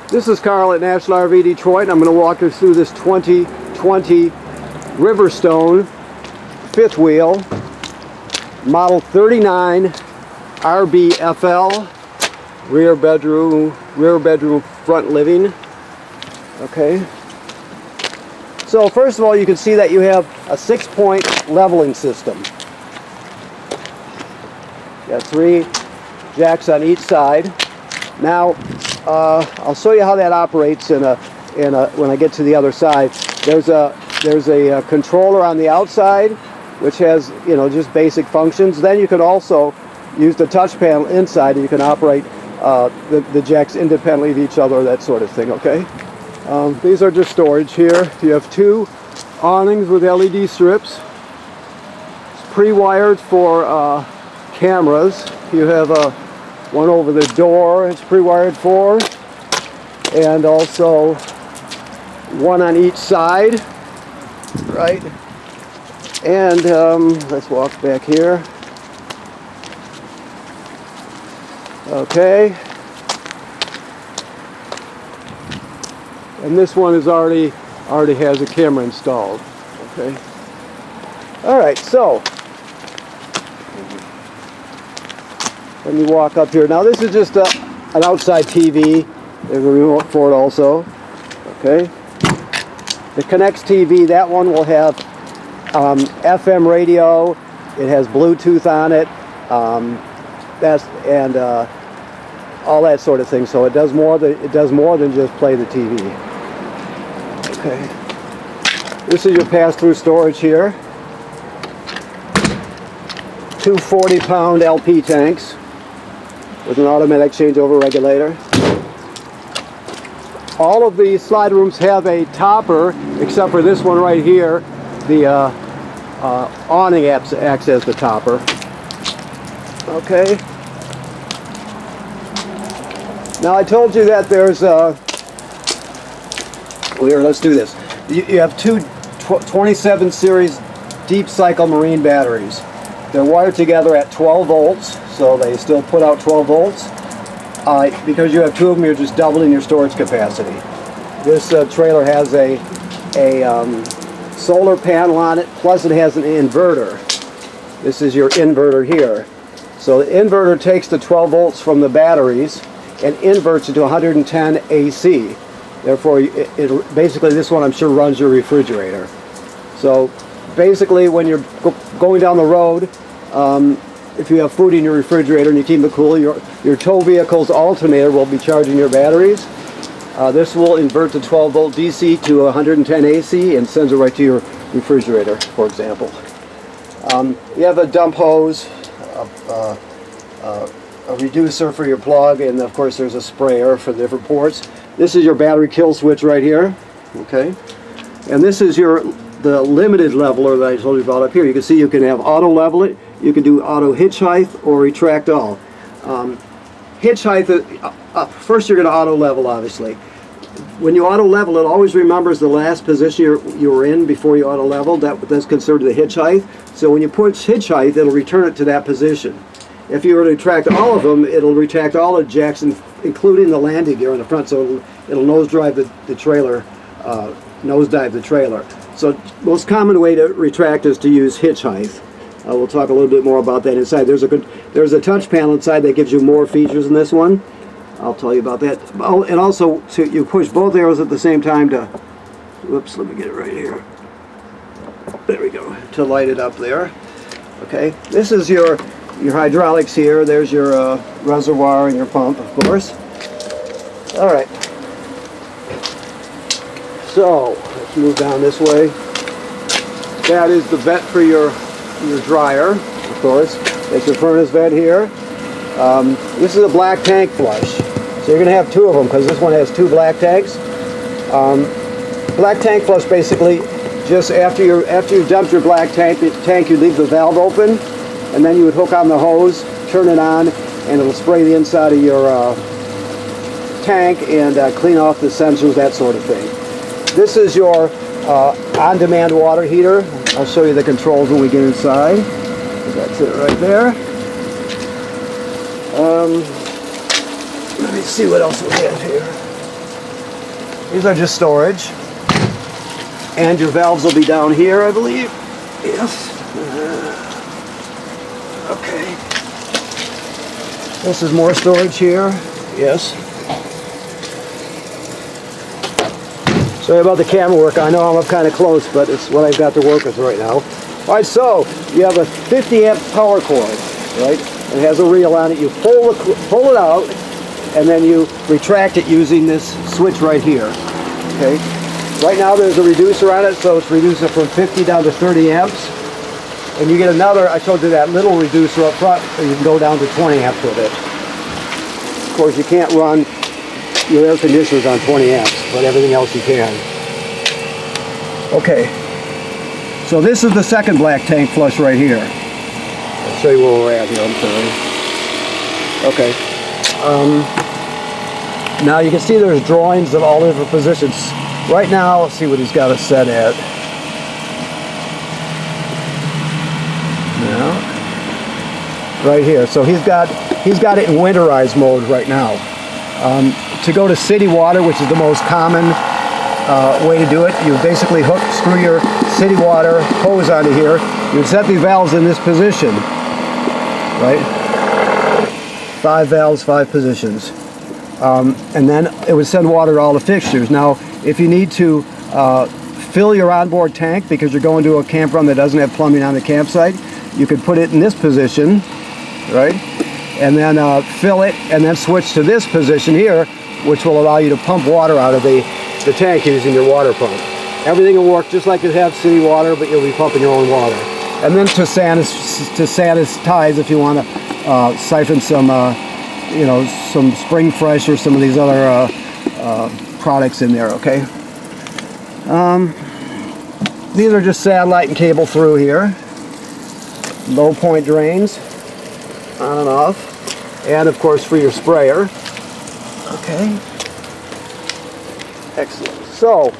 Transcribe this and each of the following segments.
This is Carl at National RV Detroit, and I'm going to walk you through this 2020 Riverstone fifth wheel, model 39 RBFL, rear bedroom front living. Okay. So first of all, you can see that you have a 6-point leveling system. You got 3 jacks on each side. Now, I'll show you how that operates when I get to the other side. There's a controller on the outside, which has just basic functions. Then you can also use the touch panel inside, and you can operate the jacks independently of each other, that sort of thing. Okay. These are just storage here. You have 2 awnings with LED strips. It's pre-wired for cameras. You have one over the door, it's pre-wired for, and also one on each side, right? And let's walk back here. Okay. And this one is already has a camera installed. Okay. All right, so let me walk up here. Now this is just an outside TV. There's a remote for it also. Okay. The Connects TV, that one will have FM radio. It has Bluetooth on it. All that sort of thing. So it does more than just play the TV. Okay. This is your pass-through storage here. 2 40-pound LP tanks with an automatic changeover regulator. All of the slide rooms have a topper, except for this one right here. The awning acts as the topper. Okay. Now I told you that there's here, let's do this. You have 2 27 series deep cycle marine batteries. They're wired together at 12 volts, so they still put out 12 volts. Because you have 2 of them, you're just doubling your storage capacity. This trailer has a solar panel on it, plus it has an inverter. This is your inverter here. So the inverter takes the 12 volts from the batteries and inverts it to 110 AC. Therefore, basically this one I'm sure runs your refrigerator. So basically when you're going down the road, if you have food in your refrigerator and you keep it cool, your tow vehicle's alternator will be charging your batteries. This will invert the 12 volt DC to 110 AC and sends it right to your refrigerator, for example. You have a dump hose, a reducer for your plug, and of course there's a sprayer for the different ports. This is your battery kill switch right here. Okay, and this is the limited leveler that I told you about up here. You can see you can have auto level it, you can do auto hitch height or retract all. Hitch height, first you're going to auto level, obviously. When you auto level, it always remembers the last position you were in before you auto leveled. That's considered the hitch height. So when you push hitch height, it'll return it to that position. If you were to retract all of them, it'll retract all the jacks, including the landing gear in the front, so it'll nosedive the trailer. Nosedive the trailer. So most common way to retract is to use hitch height. We'll talk a little bit more about that inside. There's a touch panel inside that gives you more features than this one. I'll tell you about that. Oh, and also, so you push both arrows at the same time to, whoops, let me get it right here. There we go, to light it up there. Okay, this is your hydraulics here. There's your reservoir and your pump, of course. All right. So let's move down this way. That is the vent for your dryer, of course. That's your furnace vent here. This is a black tank flush. So you're going to have 2 of them because this one has 2 black tanks. Black tank flush basically just after you dumped your black tank, you leave the valve open, and then you would hook on the hose, turn it on, and it'll spray the inside of your tank and clean off the sensors, that sort of thing. This is your on-demand water heater. I'll show you the controls when we get inside. That's it right there. Let me see what else we have here. These are just storage. And your valves will be down here, I believe. Yes. Okay. This is more storage here. Yes. Sorry about the camera work. I know I'm up kind of close, but it's what I've got to work with right now. All right, so you have a 50 amp power cord, right? It has a reel on it. You pull it out, and then you retract it using this switch right here. Okay. Right now there's a reducer on it, so it's reduced it from 50 down to 30 amps. And you get another, I showed you that little reducer up front, so you can go down to 20 amps with it. Of course, you can't run your air conditioners on 20 amps, but everything else you can. Okay, so this is the second black tank flush right here. I'll show you where we're at here, I'm sorry. Okay. Now you can see there's drawings of all the different positions. Right now, let's see what he's got it set at. Now, right here. So he's got it in winterized mode right now. To go to city water, which is the most common way to do it, you basically screw your city water hose onto here. You set the valves in this position, right? 5 valves, 5 positions. And then it would send water to all the fixtures. Now, if you need to fill your onboard tank because you're going to a campground that doesn't have plumbing on the campsite, you could put it in this position, right? And then fill it and then switch to this position here, which will allow you to pump water out of the tank using your water pump. Everything will work just like you have city water, but you'll be pumping your own water. And then to sanitize, if you want to siphon some you know, some Spring Fresh or some of these other products in there, okay? These are just satellite and cable through here. Low point drains, on and off. And of course for your sprayer. Okay. Excellent. So,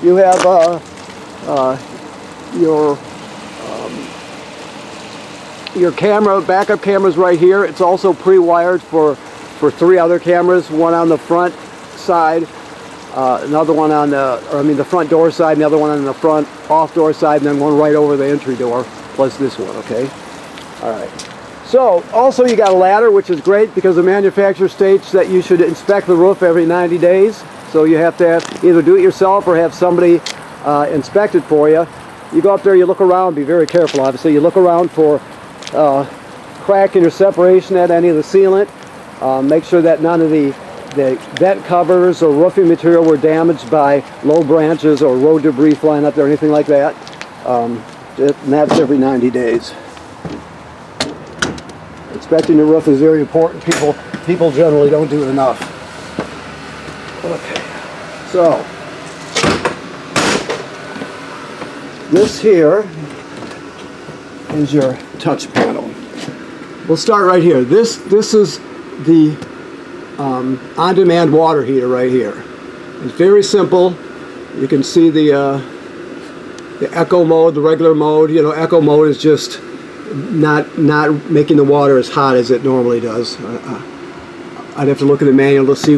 you have your camera, backup cameras right here. It's also pre-wired for 3 other cameras, one on the front side, another one on the front door side, and the other one on the front off door side, and then one right over the entry door, plus this one, okay? All right. So, also you got a ladder, which is great because the manufacturer states that you should inspect the roof every 90 days. So you have to either do it yourself or have somebody inspect it for you. You go up there, you look around, be very careful obviously. You look around for crack in your separation at any of the sealant. Make sure that none of the vent covers or roofing material were damaged by low branches or road debris flying up there or anything like that. And that's every 90 days. Inspecting the roof is very important. People generally don't do it enough. Okay, so this here is your touch panel. We'll start right here. This is the on-demand water heater right here. It's very simple. You can see the echo mode, the regular mode. You know, echo mode is just not making the water as hot as it normally does. I'd have to look at the manual to see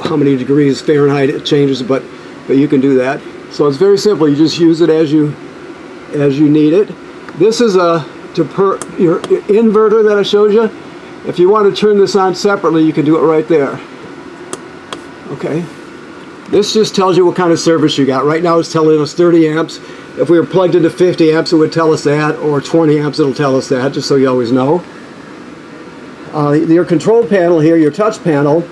how many degrees Fahrenheit it changes, but you can do that. So it's very simple. You just use it as you need it. This is your inverter that I showed you. If you want to turn this on separately, you can do it right there. Okay. This just tells you what kind of service you got. Right now it's telling us 30 amps. If we were plugged into 50 amps, it would tell us that, or 20 amps, it'll tell us that, just so you always know. Your control panel here, your touch panel,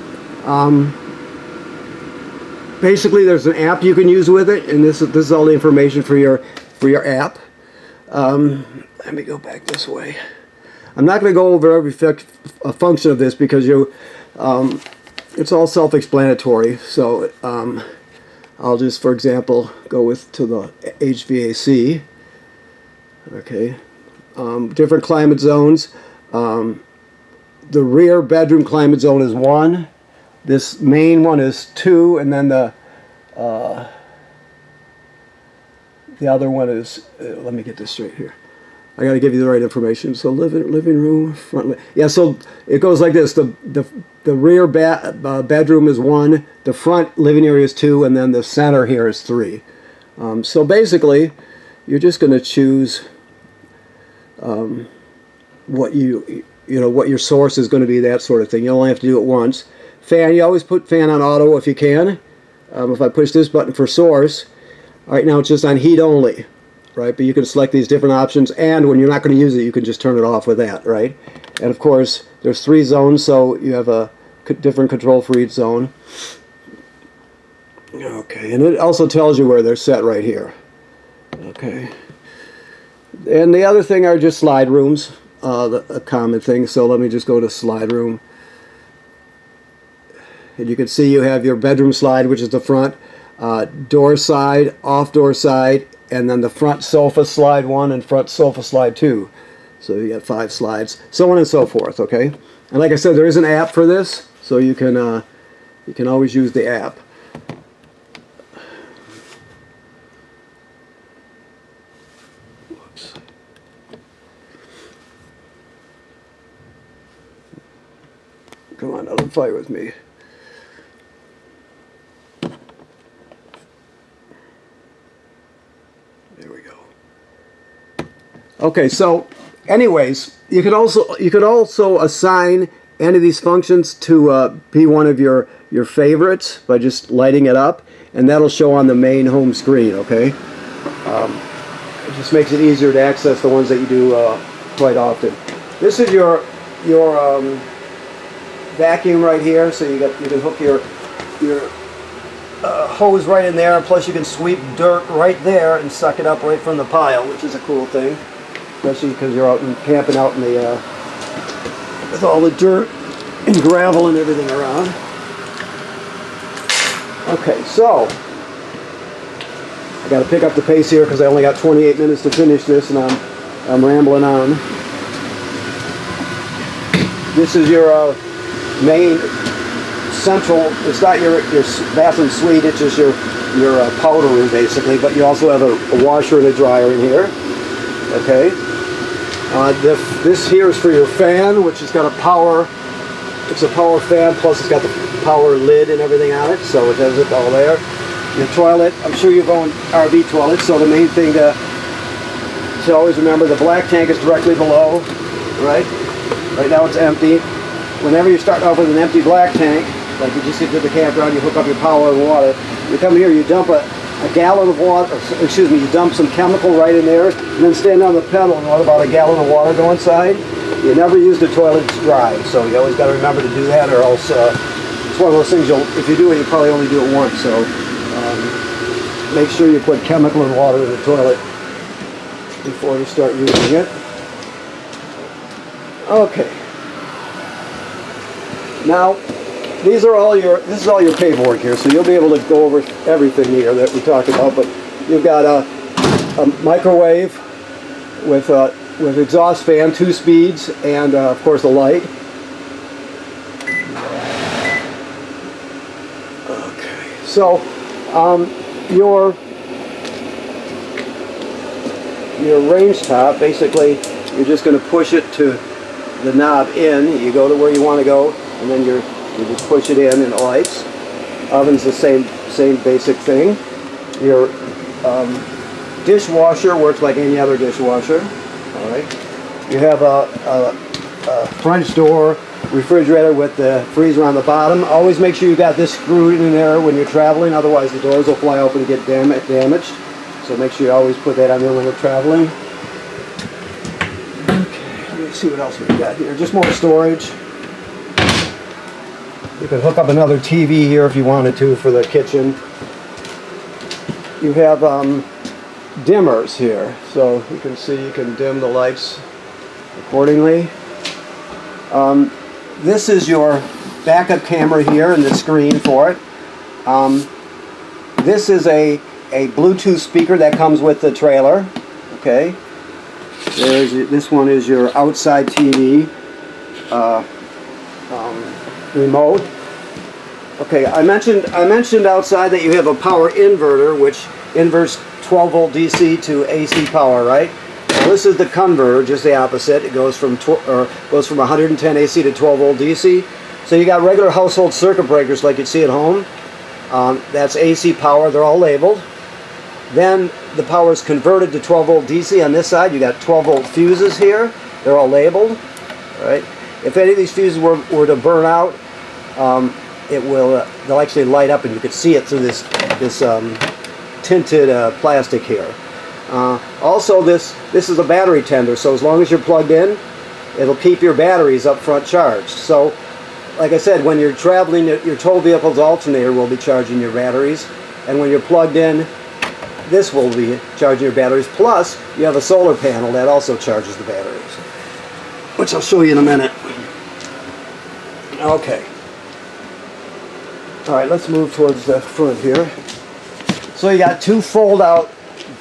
basically there's an app you can use with it, and this is all the information for your app. Let me go back this way. I'm not going to go over every function of this because it's all self-explanatory. So I'll just, for example, go to the HVAC. Okay, different climate zones. The rear bedroom climate zone is 1. This main one is 2, and then the other one is. Let me get this straight here. I got to give you the right information. So living room, front. Yeah, so it goes like this. The rear bedroom is 1, the front living area is 2, and then the center here is 3. So basically, you're just going to choose what what your source is going to be, that sort of thing. You only have to do it once. Fan, you always put fan on auto if you can. If I push this button for source, right now it's just on heat only, right? But you can select these different options, and when you're not going to use it, you can just turn it off with that, right? And of course, there's 3 zones, so you have a different control for each zone. Okay, and it also tells you where they're set right here. Okay. And the other thing are just slide rooms, a common thing. So let me just go to slide room. And you can see you have your bedroom slide, which is the front, door side, off door side, and then the front sofa slide 1 and front sofa slide 2. So you got 5 slides, so on and so forth. Okay, and like I said, there is an app for this, so you can always use the app. Whoops. Come on, don't fight with me. Okay, so anyways, you could also assign any of these functions to be one of your favorites by just lighting it up, and that'll show on the main home screen. Okay, it just makes it easier to access the ones that you do quite often. This is your vacuum right here, so you can hook your hose right in there, plus you can sweep dirt right there and suck it up right from the pile, which is a cool thing. Especially because you're out and camping out in the with all the dirt and gravel and everything around. Okay, so I got to pick up the pace here because I only got 28 minutes to finish this, and I'm rambling on. This is your main central. It's not your bathroom suite. It's just your powder room basically. But you also have a washer and a dryer in here. Okay. This here is for your fan, which has got a power. It's a power fan, plus it's got the power lid and everything on it, so it has it all there. Your toilet, I'm sure you've owned RV toilets, so the main thing to always remember, the black tank is directly below, right? Right now it's empty. Whenever you're starting off with an empty black tank, like you just get to the campground, you hook up your power and water, you come here, you dump a gallon of water, you dump some chemical right in there, and then stand on the pedal and let about a gallon of water go inside. You never use the toilet dry, so you always got to remember to do that, or else it's one of those things, if you do it, you probably only do it once, so make sure you put chemical and water in the toilet before you start using it. Okay. Now, this is all your paperwork here, so you'll be able to go over everything here that we talked about. But you've got a microwave with exhaust fan, 2 speeds, and of course a light. Okay, so your range top, basically, you're just going to push it to the knob in. You go to where you want to go, and then you just push it in, and it lights. Oven's the same basic thing. Your dishwasher works like any other dishwasher. All right. You have a French door refrigerator with the freezer on the bottom. Always make sure you got this screwed in there when you're traveling, otherwise the doors will fly open and get damaged. So make sure you always put that on there when you're traveling. Okay, let's see what else we got here. Just more storage. You could hook up another TV here if you wanted to for the kitchen. You have dimmers here, so you can see you can dim the lights accordingly. This is your backup camera here and the screen for it. This is a Bluetooth speaker that comes with the trailer. Okay. This one is your outside TV remote. Okay, I mentioned outside that you have a power inverter which inverts 12 volt DC to AC power, right? this is the converter, just the opposite. It goes from 110 AC to 12 volt DC. So you got regular household circuit breakers like you'd see at home. That's AC power. They're all labeled. Then the power is converted to 12 volt DC on this side. You got 12 volt fuses here. They're all labeled. All right. If any of these fuses were to burn out, they'll actually light up, and you can see it through this tinted plastic here. Also, this is a battery tender, so as long as you're plugged in, it'll keep your batteries up front charged. So, like I said, when you're traveling, your tow vehicle's alternator will be charging your batteries, and when you're plugged in, this will be charging your batteries. Plus, you have a solar panel that also charges the batteries, which I'll show you in a minute. Okay. All right, let's move towards the front here. So you got two fold-out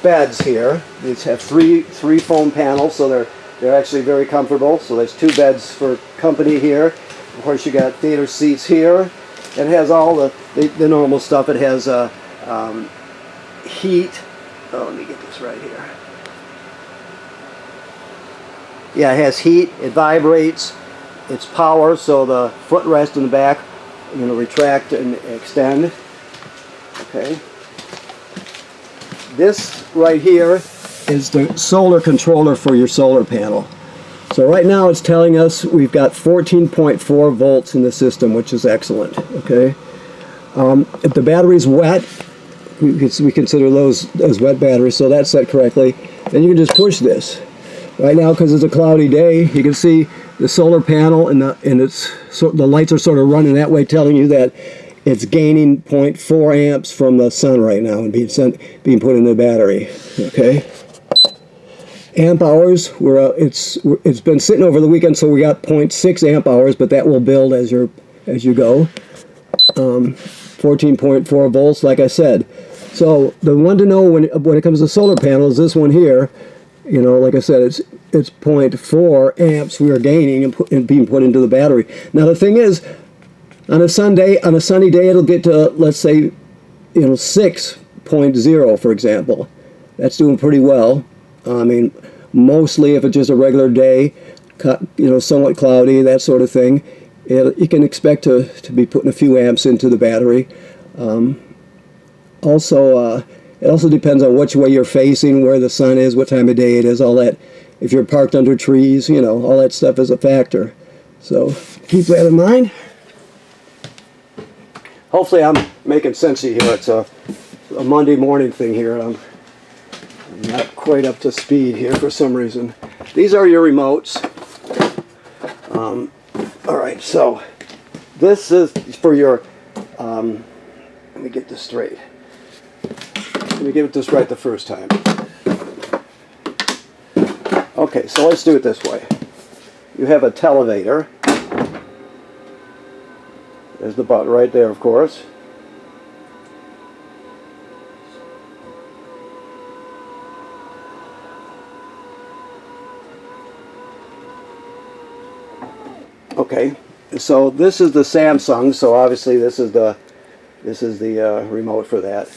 beds here. These have three foam panels, so they're actually very comfortable. So there's two beds for company here. Of course, you got theater seats here. It has all the normal stuff. It has heat. Oh, let me get this right here. Yeah, it has heat. It vibrates. It's power, so the footrest in the back, retract and extend. Okay. This right here is the solar controller for your solar panel. So right now it's telling us we've got 14.4 volts in the system, which is excellent. Okay. If the battery's wet, we consider those as wet batteries, so that's set correctly. Then you can just push this. Right now, because it's a cloudy day, you can see the solar panel and the lights are sort of running that way, telling you that it's gaining 0.4 amps from the sun right now and being put in the battery. Okay. Amp hours, it's been sitting over the weekend, so we got 0.6 amp hours, but that will build as you go. 14.4 volts, like I said. So the one to know when it comes to solar panels is this one here. Like I said, it's 0.4 amps we are gaining and being put into the battery. Now the thing is, on a sunny day, it'll get to, let's say, 6.0, for example. That's doing pretty well. I mean, mostly if it's just a regular day, somewhat cloudy, that sort of thing, you can expect to be putting a few amps into the battery. It also depends on which way you're facing, where the sun is, what time of day it is, all that. If you're parked under trees, all that stuff is a factor. So keep that in mind. Hopefully I'm making sense to you here. It's a Monday morning thing here. I'm not quite up to speed here for some reason. These are your remotes. All right, so this is for your, let me get this straight. Let me get this right the first time. Okay, so let's do it this way. You have a televator. There's the button right there, of course. Okay, so this is the Samsung. So obviously this is the remote for that.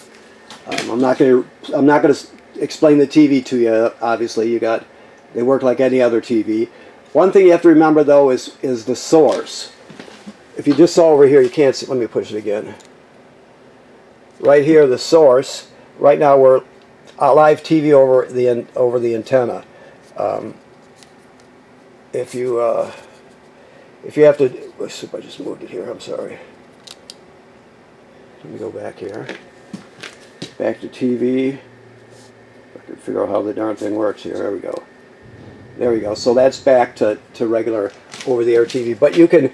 I'm not going to explain the TV to you. Obviously, they work like any other TV. One thing you have to remember though is the source. If you just saw over here, you can't see. Let me push it again. Right here, the source. Right now, we're live TV over the antenna. If you have to, let's see if I just moved it here. I'm sorry. Let me go back here. Back to TV. I can figure out how the darn thing works here. There we go. There we go. So that's back to regular over-the-air TV. But you can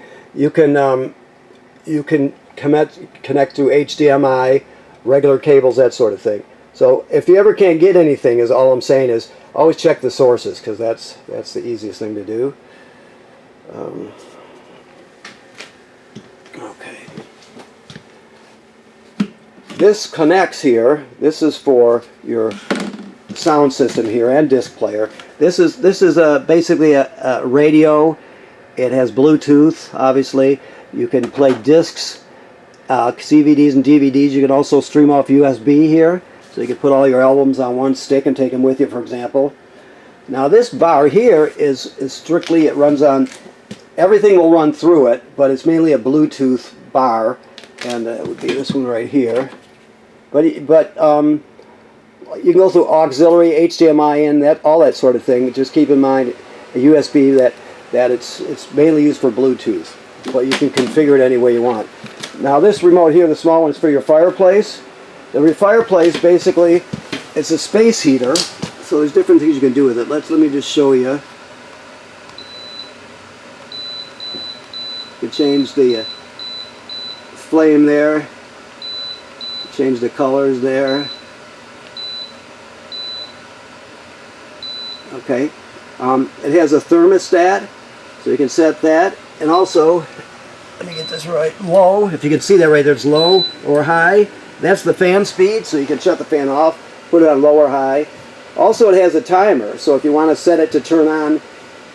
connect through HDMI, regular cables, that sort of thing. So if you ever can't get anything, is all I'm saying is always check the sources, because that's the easiest thing to do. Okay. This connects here. This is for your sound system here and disc player. This is basically a radio. It has Bluetooth, obviously. You can play discs, CVDs and DVDs. You can also stream off USB here. So you can put all your albums on one stick and take them with you, for example. Now this bar here is strictly, it runs on, everything will run through it, but it's mainly a Bluetooth bar, and it would be this one right here. But you can go through auxiliary, HDMI in, all that sort of thing. Just keep in mind a USB that it's mainly used for Bluetooth, but you can configure it any way you want. Now this remote here, the small one, is for your fireplace. The fireplace basically, it's a space heater, so there's different things you can do with it. Let me just show you. You can change the flame there, change the colors there. Okay, it has a thermostat, so you can set that, and also, let me get this right, low, if you can see that right there, it's low or high. That's the fan speed, so you can shut the fan off, put it on low or high. Also, it has a timer, so if you want to set it to turn on,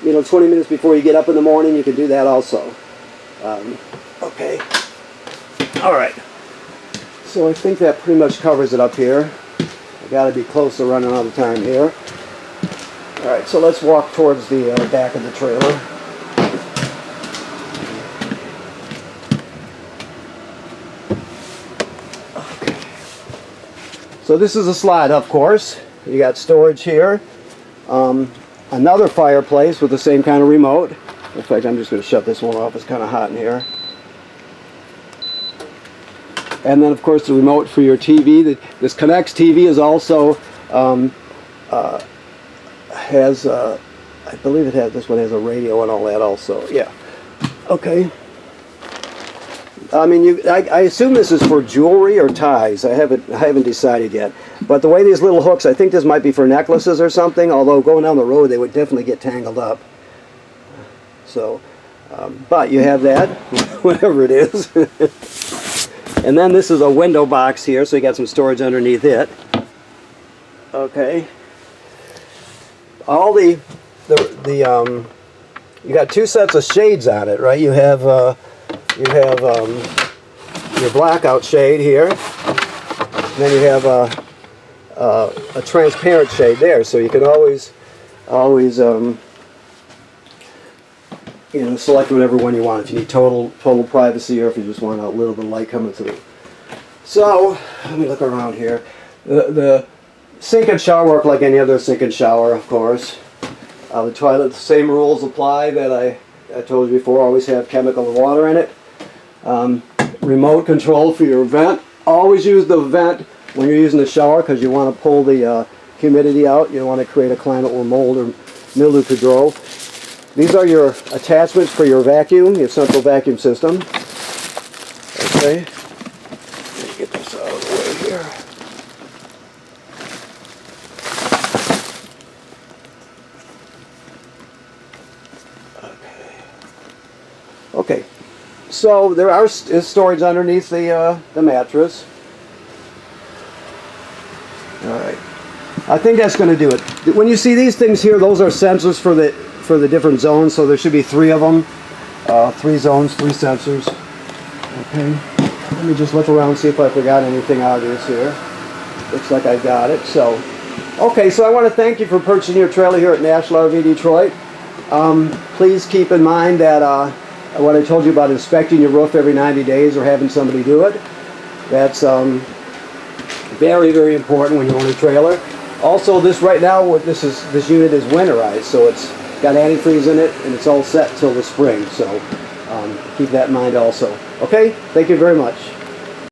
20 minutes before you get up in the morning, you can do that also. Okay, all right. So I think that pretty much covers it up here. I got to be close to running out of time here. All right, so let's walk towards the back of the trailer. Okay. So this is a slide, of course. You got storage here. Another fireplace with the same kind of remote. In fact, I'm just going to shut this one off. It's kind of hot in here. And then, of course, the remote for your TV. This connects TV is also has, I believe it has, this one has a radio and all that also. Yeah. Okay. I mean, I assume this is for jewelry or ties. I haven't decided yet. But the way these little hooks, I think this might be for necklaces or something. Although going down the road, they would definitely get tangled up. So, but you have that, whatever it is. And then this is a window box here, so you got some storage underneath it. Okay. All you got two sets of shades on it, right? You have your blackout shade here, and then you have a transparent shade there, so you can always select whatever one you want, if you need total privacy or if you just want a little bit of light coming through. So, let me look around here. The sink and shower work like any other sink and shower, of course. The toilet, the same rules apply that I told you before. Always have chemical and water in it. Remote control for your vent. Always use the vent when you're using the shower because you want to pull the humidity out. You don't want to create a climate where mold or mildew could grow. These are your attachments for your vacuum, your central vacuum system. Okay. Let me get this out of the way here. Okay, so there is storage underneath the mattress. All right, I think that's going to do it. When you see these things here, those are sensors for the different zones. So there should be 3 of them, 3 zones, 3 sensors. Okay, let me just look around and see if I forgot anything obvious here. Looks like I got it. So, okay, so I want to thank you for purchasing your trailer here at National RV Detroit. Please keep in mind that what I told you about inspecting your roof every 90 days or having somebody do it. That's very, very important when you own a trailer. Also, this right now, this unit is winterized, so it's got antifreeze in it, and it's all set till the spring. So keep that in mind also. Okay, thank you very much.